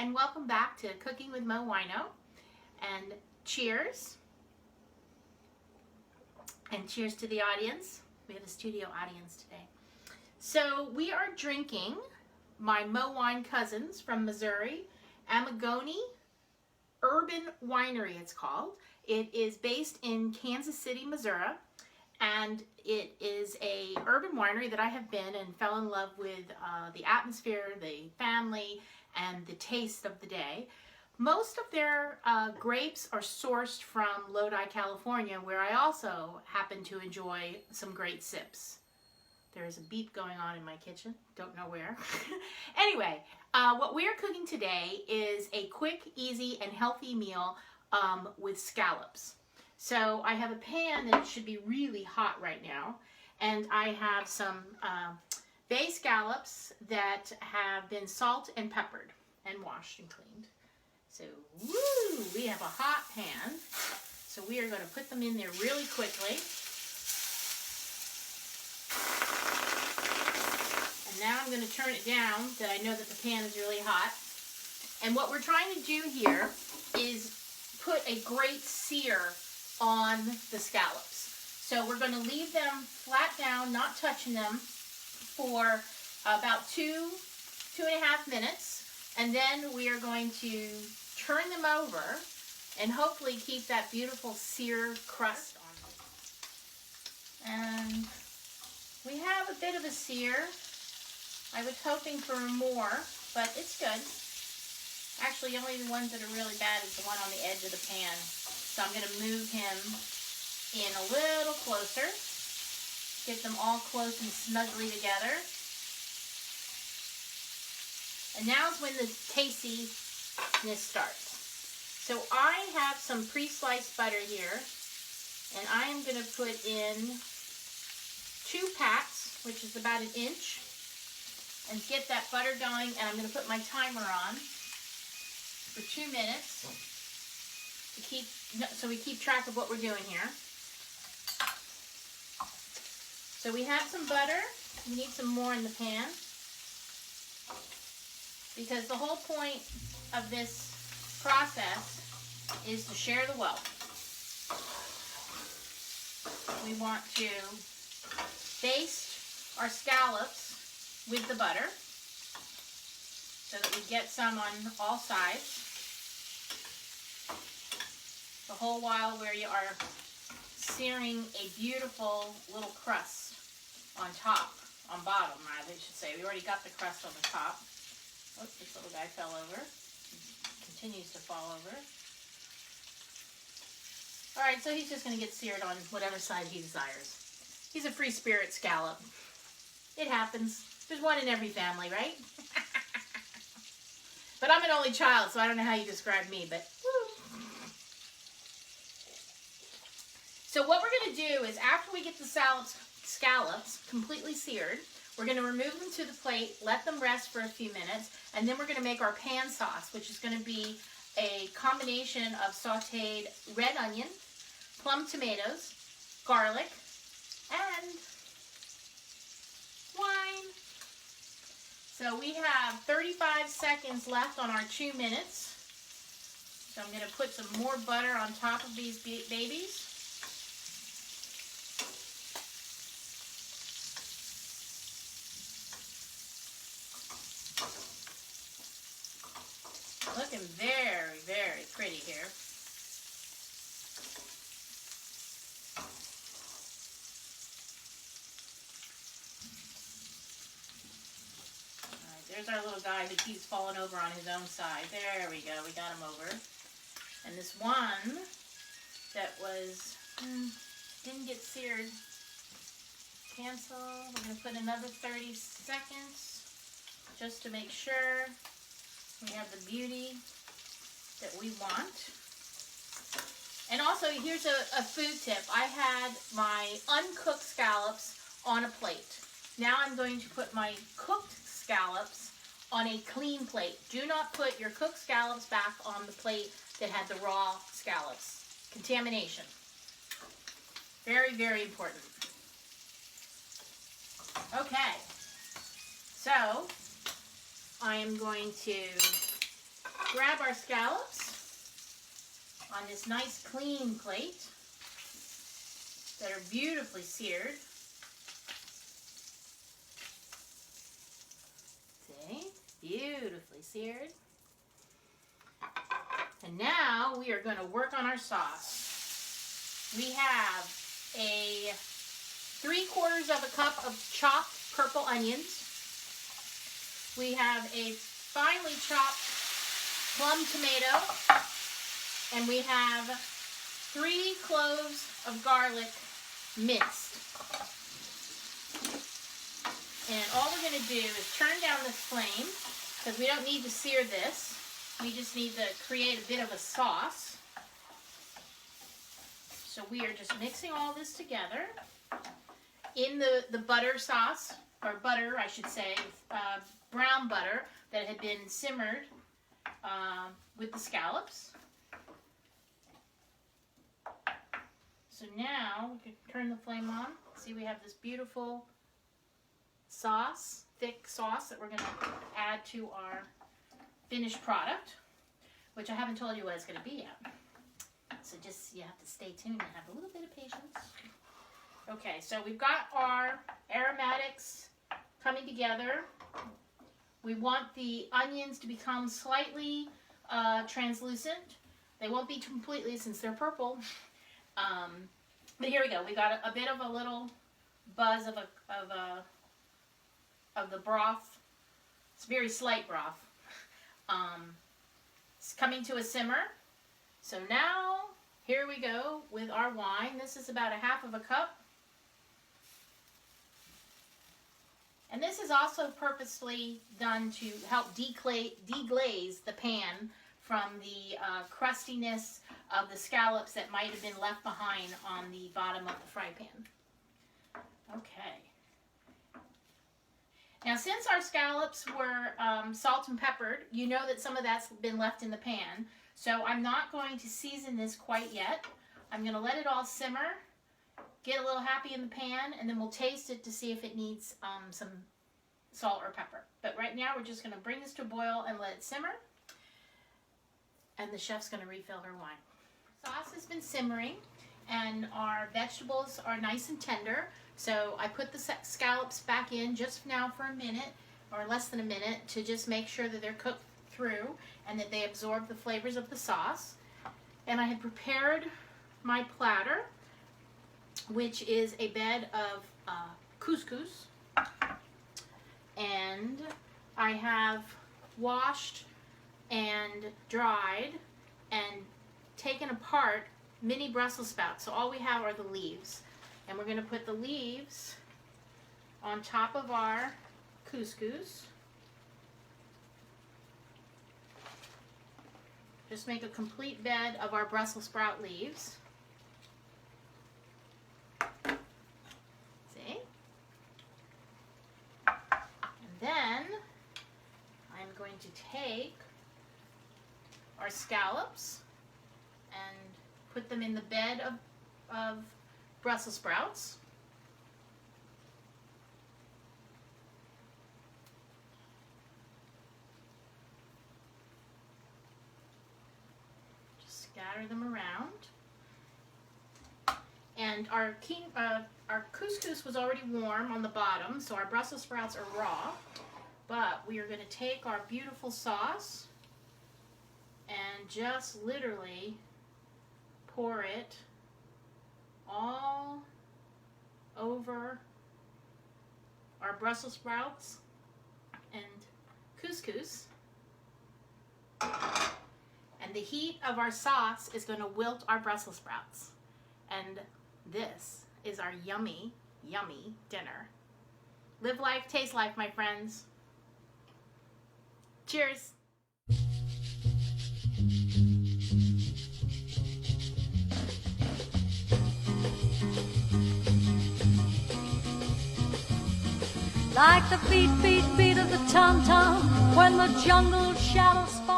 and welcome back to Cooking with MoWino. And cheers. And cheers to the audience. We have a studio audience today. So we are drinking my MoWine Cousins from Missouri, Amigoni Urban Winery it's called. It is based in Kansas City, Missouri, and it is a urban winery that I have been and fell in love with the atmosphere, the family, and the taste of the day. Most of their grapes are sourced from Lodi, California, where I also happen to enjoy some great sips. There is a beep going on in my kitchen. Don't know where. Anyway, what we are cooking today is a quick, easy, and healthy meal with scallops. So I have a pan that should be really hot right now, and I have some bay scallops that have been salt and peppered and washed and cleaned. So, woo, we have a hot pan. So we are going to put them in there really quickly. And now I'm going to turn it down that I know that the pan is really hot. And what we're trying to do here is put a great sear on the scallops. So we're going to leave them flat down, not touching them, for about 2.5 minutes. And then we are going to turn them over and hopefully keep that beautiful sear crust on them. And we have a bit of a sear. I was hoping for more, but it's good. Actually, only the ones that are really bad is the one on the edge of the pan. So I'm going to move him in a little closer. Get them all close and snugly together. And now's when the tastiness starts. So I have some pre-sliced butter here, and I am going to put in 2 pats, which is about 1 inch, and get that butter going. And I'm going to put my timer on for 2 minutes to keep, so we keep track of what we're doing here. So we have some butter. We need some more in the pan, because the whole point of this process is to share the wealth. We want to baste our scallops with the butter so that we get some on all sides, the whole while where you are searing a beautiful little crust on top, on bottom, rather, I should say. We already got the crust on the top. Oops, this little guy fell over. He continues to fall over. Alright, so he's just going to get seared on whatever side he desires. He's a free spirit scallop. It happens. There's one in every family, right? But I'm an only child, so I don't know how you describe me, but woo. So what we're going to do is, after we get the scallops completely seared, we're going to remove them to the plate, let them rest for a few minutes, and then we're going to make our pan sauce, which is going to be a combination of sauteed red onion, plum tomatoes, garlic, and wine. So we have 35 seconds left on our 2 minutes. So I'm going to put some more butter on top of these babies. Looking very, very pretty here. Alright, there's our little guy who keeps falling over on his own side. There we go, we got him over. And this one that was, didn't get seared, cancel. We're going to put another 30 seconds just to make sure we have the beauty that we want. And also, here's a food tip. I had my uncooked scallops on a plate. Now I'm going to put my cooked scallops on a clean plate. Do not put your cooked scallops back on the plate that had the raw scallops. Contamination. Very, very important. Okay. So I am going to grab our scallops on this nice clean plate that are beautifully seared. See? Beautifully seared. And now we are going to work on our sauce. We have a 3/4 of a cup of chopped purple onions. We have a finely chopped plum tomato. And we have 3 cloves of garlic minced. And all we're going to do is turn down this flame because we don't need to sear this. We just need to create a bit of a sauce. So we are just mixing all this together in the butter sauce, or butter I should say, brown butter that had been simmered with the scallops. So now we can turn the flame on. See, we have this beautiful sauce, thick sauce that we're going to add to our finished product, which I haven't told you what it's going to be yet. So just, you have to stay tuned and have a little bit of patience. Okay, so we've got our aromatics coming together. We want the onions to become slightly translucent. They won't be completely since they're purple. But here we go. We got a bit of a little buzz of the broth. It's very slight broth. It's coming to a simmer. So now, here we go with our wine. This is about 1/2 cup. And this is also purposely done to help deglaze the pan from the crustiness of the scallops that might have been left behind on the bottom of the fry pan. Okay. Now, since our scallops were salt and peppered, you know that some of that's been left in the pan. So I'm not going to season this quite yet. I'm going to let it all simmer, get a little happy in the pan, and then we'll taste it to see if it needs some salt or pepper. But right now, we're just going to bring this to a boil and let it simmer. And the chef's going to refill her wine. Sauce has been simmering, and our vegetables are nice and tender. So I put the scallops back in just now for a minute, or less than a minute, to just make sure that they're cooked through and that they absorb the flavors of the sauce. And I had prepared my platter, which is a bed of couscous. And I have washed and dried and taken apart mini Brussels sprouts. So all we have are the leaves. And we're going to put the leaves on top of our couscous. Just make a complete bed of our Brussels sprout leaves. See? And then I'm going to take our scallops and put them in the bed of Brussels sprouts. Just scatter them around. And our couscous was already warm on the bottom, so our Brussels sprouts are raw. But we are going to take our beautiful sauce and just literally pour it all over our Brussels sprouts and couscous. And the heat of our sauce is going to wilt our Brussels sprouts. And this is our yummy, yummy dinner. Live life, taste life, my friends. Cheers. Like the beat, beat, beat of the tom-tom when the jungle shadows fall.